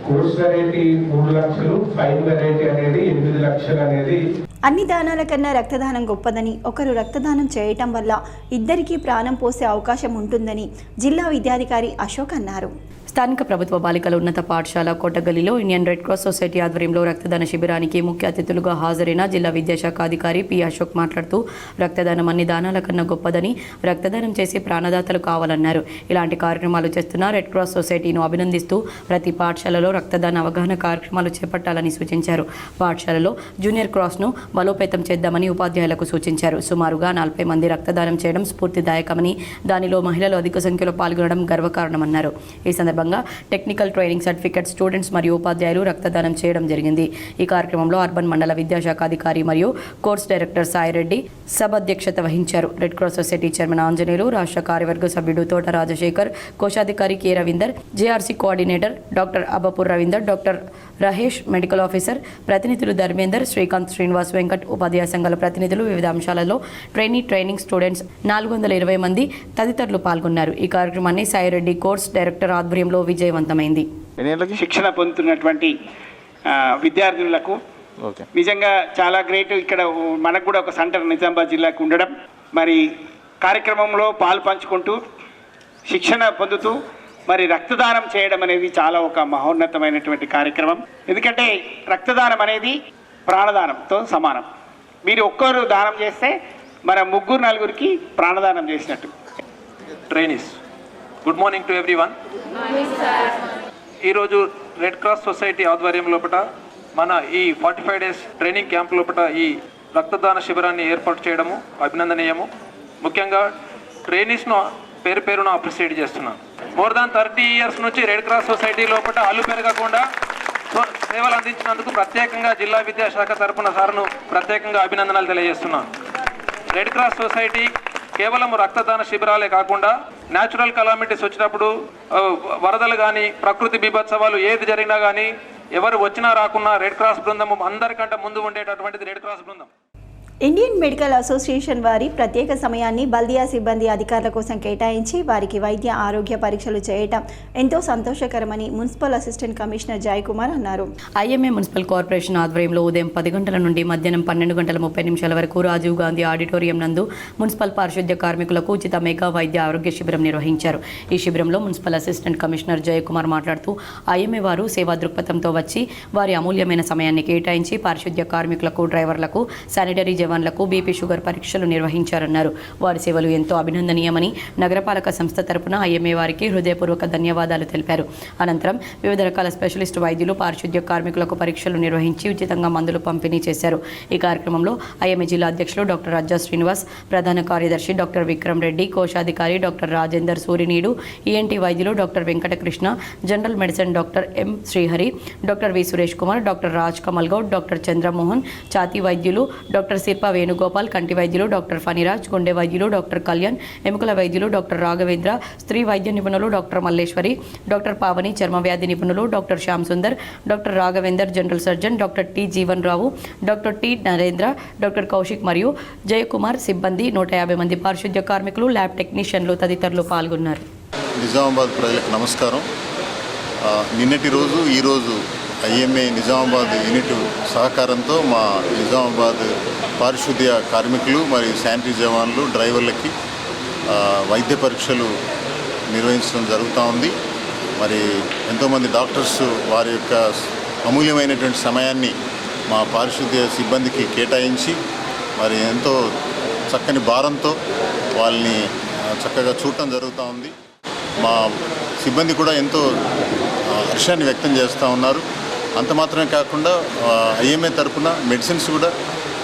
కోర్స్ వెరైటీ 3 లక్షలు, ఫైన్ వెరైటీ అనేది 8 లక్షలు అనేది. అన్ని దానాల కన్నా రక్తదానం గొప్పదని, ఒకరు రక్తదానం చేయటం వల్ల ఇద్దరికీ ప్రాణం పోసే అవకాశం ఉంటుందని జిల్లా విద్యాధికారి అశోక్ అన్నారు. స్థానిక ప్రభుత్వ బాలికల ఉన్నత పాఠశాల కోటగల్లిలో ఇండియన్ రెడ్ క్రాస్ సొసైటీ ఆధ్వర్యంలో రక్తదాన శిబిరానికి ముఖ్య అతిథులుగా హాజరైన జిల్లా విద్యాశాఖ అధికారి పి అశోక్ మాట్లాడుతూ రక్తదానం అన్ని దానాల కన్నా గొప్పదని, రక్తదానం చేసి ప్రాణదాతలు కావాలన్నారు. ఇలాంటి కార్యక్రమాలు చేస్తున్న రెడ్ క్రాస్ సొసైటీను అభినందిస్తూ ప్రతి పాఠశాలలో రక్తదాన అవగాహన కార్యక్రమాలు చేపట్టాలని సూచించారు. పాఠశాలలో జూనియర్ క్రాస్ను బలోపేతం చేద్దామని ఉపాధ్యాయులకు సూచించారు. సుమారుగా 40 మంది రక్తదానం చేయడం స్ఫూర్తిదాయకమని, దానిలో మహిళలు అధిక సంఖ్యలో పాల్గొనడం గర్వకారణమన్నారు. ఈ సందర్భంగా టెక్నికల్ ట్రైనింగ్ సర్టిఫికెట్ స్టూడెంట్స్ మరియు ఉపాధ్యాయులు రక్తదానం చేయడం జరిగింది. ఈ కార్యక్రమంలో అర్బన్ మండల విద్యాశాఖ అధికారి మరియు కోర్స్ డైరెక్టర్ సాయిరెడ్డి సభాధ్యక్షత వహించారు. Red cross society chairman Anjaneyulu, రాష్ట్ర కార్యవర్గ సభ్యుడు తోట రాజశేఖర్, కోశాధికారి K Ravinder, JRC coordinator doctor Abapur Ravinder, doctor Rahesh, medical officer, ప్రతినిధులు ధర్మేందర్, శ్రీకాంత్, శ్రీనివాస్, వెంకట్, ఉపాధ్యాయ సంఘాల ప్రతినిధులు, వివిధ అంశాలలో ట్రైనింగ్ స్టూడెంట్స్ 420 మంది తదితరులు పాల్గొన్నారు. ఈ కార్యక్రమాన్ని సాయిరెడ్డి కోర్స్ డైరెక్టర్ ఆధ్వర్యంలో విజయవంతమైంది. శిక్షణ పొందుతున్నటువంటి విద్యార్థులకు నిజంగా చాలా గ్రేట్. ఇక్కడ మనకు కూడా ఒక సెంటర్ నిజామాబాద్ జిల్లాకు ఉండడం, మరి కార్యక్రమంలో పాలు పంచుకుంటూ శిక్షణ పొందుతూ మరి రక్తదానం చేయడం అనేది చాలా ఒక మహోన్నతమైనటువంటి కార్యక్రమం. ఎందుకంటే రక్తదానం అనేది ప్రాణదానంతో సమానం. మీరు ఒక్కరు దానం చేస్తే మన 3-4 ప్రాణదానం చేసినట్టు. Trainees, good morning to everyone. ఈరోజు రెడ్ క్రాస్ సొసైటీ ఆధ్వర్యం లోపల మన ఈ 45 days ట్రైనింగ్ క్యాంప్ లోపల ఈ రక్తదాన శిబిరాన్ని ఏర్పాటు చేయడము అభినందనీయము. ముఖ్యంగా ట్రైనీస్ను పేరున అప్రిషియేట్ చేస్తున్నాను. మోర్ దాన్ 30 years నుంచి రెడ్ క్రాస్ సొసైటీ లోపల అల్లు పెరగకుండా సేవలు అందించినందుకు ప్రత్యేకంగా జిల్లా విద్యాశాఖ తరపున సార్ను ప్రత్యేకంగా అభినందనలు తెలియజేస్తున్నాను. రెడ్ క్రాస్ సొసైటీ కేవలం రక్తదాన శిబిరాలే కాకుండా న్యాచురల్ కలామిటీస్ వచ్చినప్పుడు, వరదలు కానీ, ప్రకృతి బీభత్సవాలు ఏది జరిగినా కానీ, ఎవరు వచ్చినా రాకున్నా రెడ్ క్రాస్ బృందం అందరికంటే ముందు ఉండేటటువంటిది రెడ్ క్రాస్ బృందం. ఇండియన్ మెడికల్ అసోసియేషన్ వారి ప్రత్యేక సమయాన్ని బల్దియా సిబ్బంది అధికారుల కోసం కేటాయించి వారికి వైద్య ఆరోగ్య పరీక్షలు చేయటం ఎంతో సంతోషకరమని మున్సిపల్ అసిస్టెంట్ కమిషనర్ జయకుమార్ అన్నారు. ఐఎంఏ మున్సిపల్ కార్పొరేషన్ ఆధ్వర్యంలో ఉదయం 10 గంటల నుండి మధ్యాహ్నం 12:30 వరకు రాజీవ్ గాంధీ ఆడిటోరియం నందు మున్సిపల్ పారిశుద్ధ్య కార్మికులకు ఉచిత మెగా వైద్య ఆరోగ్య శిబిరం నిర్వహించారు. ఈ శిబిరంలో మున్సిపల్ అసిస్టెంట్ కమిషనర్ జయకుమార్ మాట్లాడుతూ ఐఎంఏ వారు సేవా దృక్పథంతో వచ్చి వారి అమూల్యమైన సమయాన్ని కేటాయించి పారిశుద్ధ్య కార్మికులకు, డ్రైవర్లకు, శానిటరీ జవాన్లకు బీపీ, షుగర్ పరీక్షలు నిర్వహించారన్నారు. వారి సేవలు ఎంతో అభినందనీయమని నగరపాలక సంస్థ తరపున ఐఎంఏ వారికి హృదయపూర్వక ధన్యవాదాలు తెలిపారు. అనంతరం వివిధ రకాల స్పెషలిస్ట్ వైద్యులు పారిశుద్ధ్య కార్మికులకు పరీక్షలు నిర్వహించి ఉచితంగా మందులు పంపిణీ చేశారు. ఈ కార్యక్రమంలో ఐఎంఏ జిల్లా అధ్యక్షులు డాక్టర్ రజ్జా శ్రీనివాస్, ప్రధాన కార్యదర్శి డాక్టర్ విక్రమ్ రెడ్డి, కోశాధికారి డాక్టర్ రాజేందర్ సూరినీడు, ఈఎన్టీ వైద్యులు doctor Venkatakrishna, general medicine doctor M Srihari, doctor V Suresh Kumar, doctor Raj Kamal Goud, doctor Chandramohan, ఛాతీ వైద్యులు డాక్టర్ శిల్ప వేణుగోపాల్, కంటి వైద్యులు డాక్టర్ ఫణిరాజ్, గుండె వైద్యులు డాక్టర్ కళ్యాణ్, ఎముకల వైద్యులు డాక్టర్ రాఘవేంద్ర, స్త్రీ వైద్య నిపుణులు డాక్టర్ మల్లేశ్వరి, డాక్టర్ పావని, చర్మ వ్యాధి నిపుణులు doctor Shyam Sundar, doctor Raghavender, general surgeon doctor T Jeevan Rao, doctor T Narendra, doctor Kaushik మరియు జయకుమార్ సిబ్బంది, 150 మంది పారిశుద్ధ్య కార్మికులు, ల్యాబ్ టెక్నీషియన్లు తదితరులు పాల్గొన్నారు. నిజామాబాద్ ప్రజలకు నమస్కారం. నిన్నటి రోజు ఈరోజు ఐఎంఏ నిజామాబాద్ యూనిట్ సహకారంతో మా నిజామాబాద్ పారిశుద్ధ్య కార్మికులు మరియు శానిటరీ జవాన్లు, డ్రైవర్లకి వైద్య పరీక్షలు నిర్వహించడం జరుగుతూ ఉంది. మరి ఎంతోమంది డాక్టర్స్ వారి యొక్క అమూల్యమైనటువంటి సమయాన్ని మా పారిశుద్ధ్య సిబ్బందికి కేటాయించి మరి ఎంతో చక్కని భారంతో వాళ్ళని చక్కగా చూడటం జరుగుతూ ఉంది. మా సిబ్బంది కూడా ఎంతో హర్షాన్ని వ్యక్తం చేస్తూ ఉన్నారు. అంత మాత్రమే కాకుండా ఐఎంఏ తరఫున మెడిసిన్స్ కూడా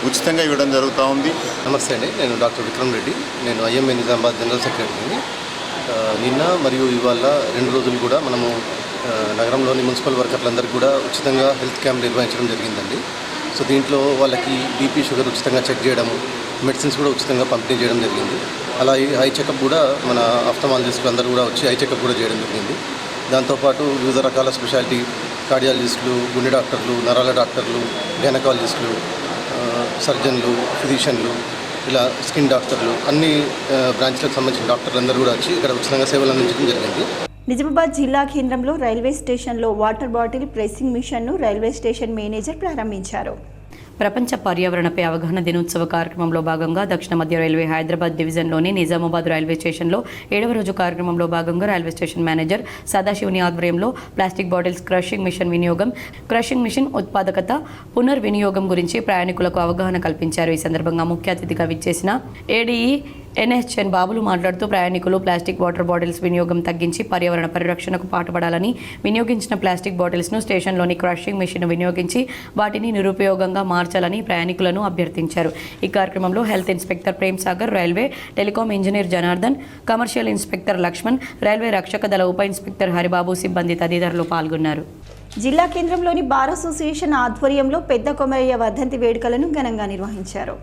ఉచితంగా ఇవ్వడం జరుగుతూ ఉంది. నమస్తే అండి, నేను డాక్టర్ విక్రమ్ రెడ్డి. నేను ఐఎంఏ నిజామాబాద్ జనరల్ సెక్రటరీని. నిన్న మరియు ఇవాళ 2 రోజులు కూడా మనము నగరంలోని మున్సిపల్ వర్కర్లందరికీ కూడా ఉచితంగా హెల్త్ క్యాంప్ నిర్వహించడం జరిగిందండి. సో దీంట్లో వాళ్ళకి బీపీ, షుగర్ ఉచితంగా చెక్ చేయడము, మెడిసిన్స్ కూడా ఉచితంగా పంపిణీ చేయడం జరిగింది. అలాగే ఐ చెకప్ కూడా మన ఆఫ్థమాలజిస్టులు అందరూ కూడా వచ్చి ఐ చెకప్ కూడా చేయడం జరిగింది. దాంతోపాటు వివిధ రకాల స్పెషాలిటీ కార్డియాలజిస్టులు, గుండె డాక్టర్లు, నరాల డాక్టర్లు, గైనకాలజిస్టులు, సర్జన్లు, ఫిజిషియన్లు, ఇలా స్కిన్ డాక్టర్లు, అన్ని బ్రాంచ్లకు సంబంధించిన డాక్టర్లు అందరూ కూడా వచ్చి ఇక్కడ ఉచితంగా సేవలు అందించడం జరిగింది. నిజామాబాద్ జిల్లా కేంద్రంలో రైల్వే స్టేషన్లో వాటర్ బాటిల్ ప్రెసింగ్ మిషన్ను రైల్వే స్టేషన్ మేనేజర్ ప్రారంభించారు. ప్రపంచ పర్యావరణపై అవగాహన దినోత్సవ కార్యక్రమంలో భాగంగా దక్షిణ మధ్య రైల్వే హైదరాబాద్ డివిజన్లోని నిజామాబాద్ రైల్వే స్టేషన్లో 7వ రోజు కార్యక్రమంలో భాగంగా రైల్వే స్టేషన్ మేనేజర్ సదాశివుని ఆధ్వర్యంలో ప్లాస్టిక్ బాటిల్స్ క్రషింగ్ మిషన్ వినియోగం, క్రషింగ్ మిషన్ ఉత్పాదకత, పునర్వినియోగం గురించి ప్రయాణికులకు అవగాహన కల్పించారు. ఈ సందర్భంగా ముఖ్య అతిథిగా విచ్చేసిన ఏడీఈ ఎన్ఎస్ఎన్ బాబులు మాట్లాడుతూ ప్రయాణికులు ప్లాస్టిక్ వాటర్ బాటిల్స్ వినియోగం తగ్గించి పర్యావరణ పరిరక్షణకు పాటుపడాలని, వినియోగించిన ప్లాస్టిక్ బాటిల్స్ను స్టేషన్లోని క్రషింగ్ మిషన్ వినియోగించి వాటిని నిరుపయోగంగా మార్చాలని ప్రయాణికులను అభ్యర్థించారు. ఈ కార్యక్రమంలో health inspector Prem Sagar, railway telecom engineer Janardhan, commercial inspector Lakshman, railway రక్షక దళ ఉప ఇన్స్పెక్టర్ హరిబాబు సిబ్బంది తదితరులు పాల్గొన్నారు. జిల్లా కేంద్రంలోని బార్ అసోసియేషన్ ఆధ్వర్యంలో పెద్ద కొమరయ్య వర్ధంతి వేడుకలను ఘనంగా నిర్వహించారు.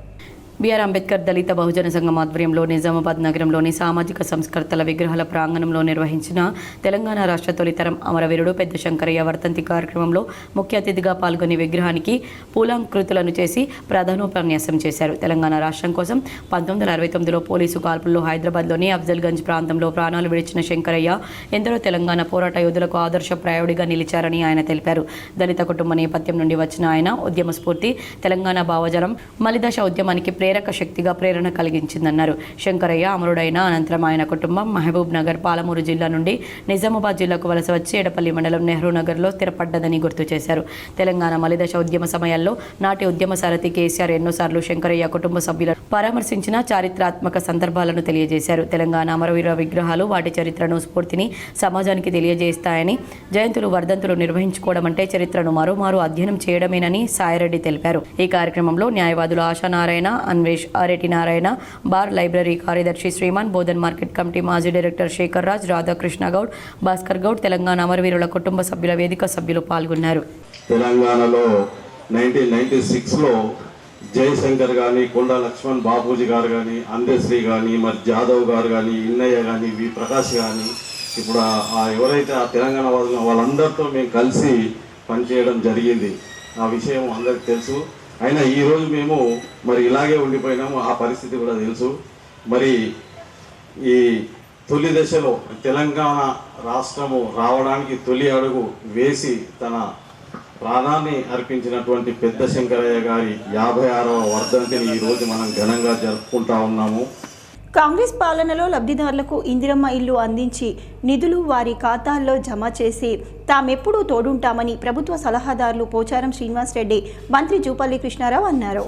బిఆర్ అంబేద్కర్ దళిత బహుజన సంఘం ఆధ్వర్యంలో నిజామాబాద్ నగరంలోని సామాజిక సంస్కర్తల విగ్రహాల ప్రాంగణంలో నిర్వహించిన తెలంగాణ రాష్ట్ర తొలితరం అమరవీరుడు పెద్ద శంకరయ్య వర్ధంతి కార్యక్రమంలో ముఖ్య అతిథిగా పాల్గొని విగ్రహానికి పూలాంకృతులను చేసి ప్రధానోపన్యాసం చేశారు. తెలంగాణ రాష్ట్రం కోసం 1969లో పోలీసు కాల్పుల్లో హైదరాబాద్లోని అఫ్జల్గంజ్ ప్రాంతంలో ప్రాణాలు విడిచిన శంకరయ్య ఎందరో తెలంగాణ పోరాట యోధులకు ఆదర్శప్రాయుడిగా నిలిచారని ఆయన తెలిపారు. దళిత కుటుంబ నేపథ్యం నుండి వచ్చిన ఆయన ఉద్యమ స్ఫూర్తి తెలంగాణ భావజలం మలిదశ ఉద్యమానికి ప్రేరక శక్తిగా ప్రేరణ కలిగించిందన్నారు. శంకరయ్య అమరుడైన అనంతరం ఆయన కుటుంబం మహబూబ్ నగర్, పాలమూరు జిల్లా నుండి నిజామాబాద్ జిల్లాకు వలస వచ్చి ఎడపల్లి మండలం నెహ్రూ నగర్లో స్థిరపడ్డదని గుర్తు చేశారు. తెలంగాణ మలిదశ ఉద్యమ సమయాల్లో నాటి ఉద్యమ సారథి కేసీఆర్ ఎన్నోసార్లు శంకరయ్య కుటుంబ సభ్యులను పరామర్శించిన చారిత్రాత్మక సందర్భాలను తెలియజేశారు. తెలంగాణ అమరవీర విగ్రహాలు వాటి చరిత్రను, స్ఫూర్తిని సమాజానికి తెలియజేస్తాయని, జయంతులు, వర్ధంతులు నిర్వహించుకోవడం అంటే చరిత్రను మరోమారు అధ్యయనం చేయడమేనని సాయిరెడ్డి తెలిపారు. ఈ కార్యక్రమంలో న్యాయవాదులు ఆశానారాయణ, అన్వేష్, ఆరెటి నారాయణ, బార్ లైబ్రరీ కార్యదర్శి శ్రీమాన్, బోధన్ మార్కెట్ కమిటీ మాజీ డైరెక్టర్ శేఖర్ రాజ్, రాధాకృష్ణ గౌడ్, భాస్కర్ గౌడ్, తెలంగాణ అమరవీరుల కుటుంబ సభ్యుల వేదిక సభ్యులు పాల్గొన్నారు. తెలంగాణలో 1996లో జయశంకర్ కానీ, కొండా లక్ష్మణ్ బాపూజీ గారు కానీ, అందశ్రీ కానీ, మరి జాదవ్ గారు కానీ, ఇన్నయ్య కానీ, వి ప్రకాష్ కానీ, ఇప్పుడు ఎవరైతే ఆ తెలంగాణ వాళ్ళందరితో మేము కలిసి పనిచేయడం జరిగింది. ఆ విషయం అందరికి తెలుసు. అయినా ఈరోజు మేము మరి ఇలాగే ఉండిపోయినాము. ఆ పరిస్థితి కూడా తెలుసు. మరి ఈ తొలి దశలో తెలంగాణ రాష్ట్రము రావడానికి తొలి అడుగు వేసి తన ప్రాణాన్ని అర్పించినటువంటి పెద్ద శంకరయ్య గారి 56వ వర్ధంతిని ఈరోజు మనం ఘనంగా జరుపుకుంటా ఉన్నాము. కాంగ్రెస్ పాలనలో లబ్ధిదారులకు ఇందిరమ్మ ఇల్లు అందించి నిధులు వారి ఖాతాల్లో జమ చేసి తామెప్పుడూ తోడుంటామని ప్రభుత్వ సలహాదారులు పోచారం శ్రీనివాస్ రెడ్డి, మంత్రి జూపల్లి కృష్ణారావు అన్నారు.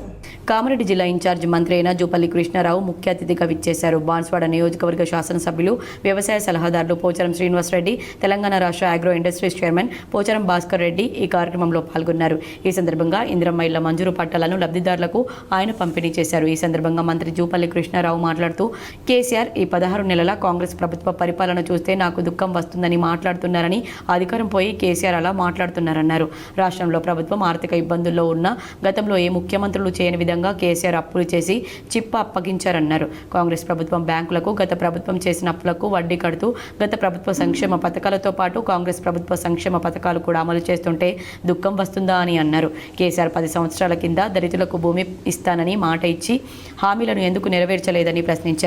కామారెడ్డి జిల్లా ఇన్ఛార్జ్ మంత్రి అయిన జూపల్లి కృష్ణారావు ముఖ్య అతిథిగా విచ్చేశారు. బాన్స్వాడ నియోజకవర్గ శాసనసభ్యులు, వ్యవసాయ సలహాదారులు పోచారం శ్రీనివాస్ రెడ్డి, తెలంగాణ రాష్ట్ర agro industries chairman Pocharam Bhaskar Reddy ఈ కార్యక్రమంలో పాల్గొన్నారు. ఈ సందర్భంగా ఇందిరమ్మ ఇళ్ల మంజూరు పట్టాలను లబ్ధిదారులకు ఆయన పంపిణీ చేశారు. ఈ సందర్భంగా మంత్రి జూపల్లి కృష్ణారావు మాట్లాడుతూ కేసీఆర్ ఈ 16 నెలల కాంగ్రెస్ ప్రభుత్వ పరిపాలన చూస్తే నాకు దుఃఖం వస్తుందని మాట్లాడుతున్నారని, అధికారం పోయి కేసీఆర్ అలా మాట్లాడుతున్నారన్నారు. రాష్ట్రంలో ప్రభుత్వం ఆర్థిక ఇబ్బందుల్లో ఉన్న గతంలో ఏ ముఖ్యమంత్రులు చేయని విధంగా కేసీఆర్ అప్పులు చేసి చిప్ప అప్పగించారన్నారు. కాంగ్రెస్ ప్రభుత్వం బ్యాంకులకు గత ప్రభుత్వం చేసిన అప్పులకు వడ్డీ కడుతూ గత ప్రభుత్వ సంక్షేమ పథకాలతో పాటు కాంగ్రెస్ ప్రభుత్వ సంక్షేమ పథకాలు కూడా అమలు చేస్తుంటే దుఃఖం వస్తుందా అని అన్నారు. కేసీఆర్ 10 సంవత్సరాల కింద దళితులకు భూమి ఇస్తానని మాట ఇచ్చి హామీలను ఎందుకు నెరవేర్చలేదని ప్రశ్నించారు.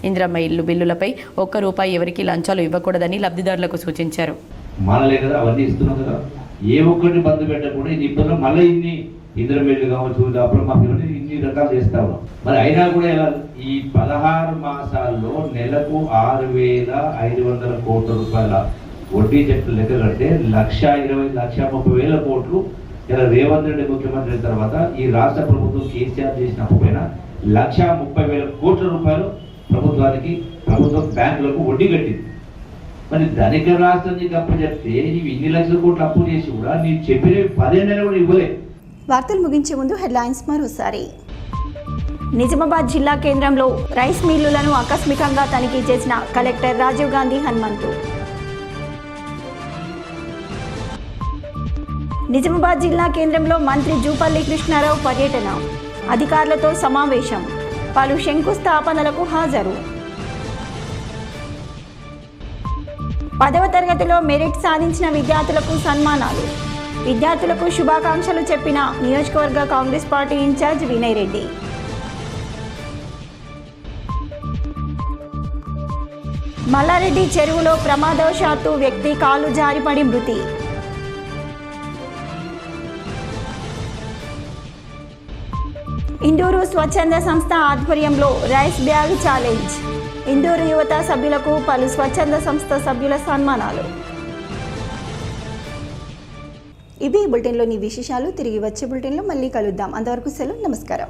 ఇందిరమ్మ ఇల్లు బిల్లులపై ₹1 ఎవరికి లంచాలు ఇవ్వకూడదని లబ్ధిదారులకు సూచించారు. మానలే కదా, అవన్నీ ఇస్తున్నాం కదా, ఏ ఒక్కరిని బంధు పెట్టకుండా ఇన్ని ఇబ్బందులు మళ్ళీ ఇన్ని ఇందిరమ్మ ఇల్లు కావచ్చు, అప్పుడు మా పిల్లలు ఇన్ని రకాలు చేస్తాము. మరి అయినా కూడా ఇలా ఈ 16 మాసాల్లో నెలకు 6,500 కోట్ల రూపాయల వడ్డీ చెట్లు లెక్క కడితే 1,20,00,30,000 కోట్లు ఇలా రేవంత్ రెడ్డి ముఖ్యమంత్రి అయిన తర్వాత ఈ రాష్ట్ర ప్రభుత్వం కేసీఆర్ చేసిన అప్పు పైన 1,30,000 కోట్ల రూపాయలు ప్రభుత్వం బ్యాంకులకు వడ్డీ కట్టింది. మరి ధనిక రాష్ట్రానికి అప్పు చెప్తే నీవు ఇన్ని లక్షల కోట్లు అప్పు చేసి కూడా నీ చెప్పినవి 10 నెలలు కూడా ఇవ్వలే. వార్తలు ముగించే ముందు హెడ్లైన్స్ మరోసారి. నిజామాబాద్ జిల్లా కేంద్రంలో రైస్ మిల్లులను ఆకస్మికంగా తనిఖీ చేసిన కలెక్టర్ రాజీవ్ గాంధీ హనుమంతు. నిజామాబాద్ జిల్లా కేంద్రంలో మంత్రి జూపల్లి కృష్ణారావు పర్యటన, అధికారులతో సమావేశం, పలు శంకుస్థాపనలకు హాజరు. 10వ తరగతిలో మెరిట్ సాధించిన విద్యార్థులకు సన్మానాలు, విద్యార్థులకు శుభాకాంక్షలు చెప్పిన నియోజకవర్గ కాంగ్రెస్ పార్టీ ఇన్ఛార్జ్ వినయ్ రెడ్డి. మల్లారెడ్డి చెరువులో ప్రమాదవశాత్తు వ్యక్తి కాలు జారిపడి మృతి. ఇందూరు స్వచ్ఛంద సంస్థ ఆధ్వర్యంలో రైస్ బ్యాగ్ ఛాలెంజ్. ఇందూరు యువత సభ్యులకు పలు స్వచ్ఛంద సంస్థ సభ్యుల సన్మానాలు. ఇవి బులెటిన్లోని విశేషాలు. తిరిగి వచ్చే బులెటిన్లో మళ్ళీ కలుద్దాం. అంతవరకు సెలవు. నమస్కారం.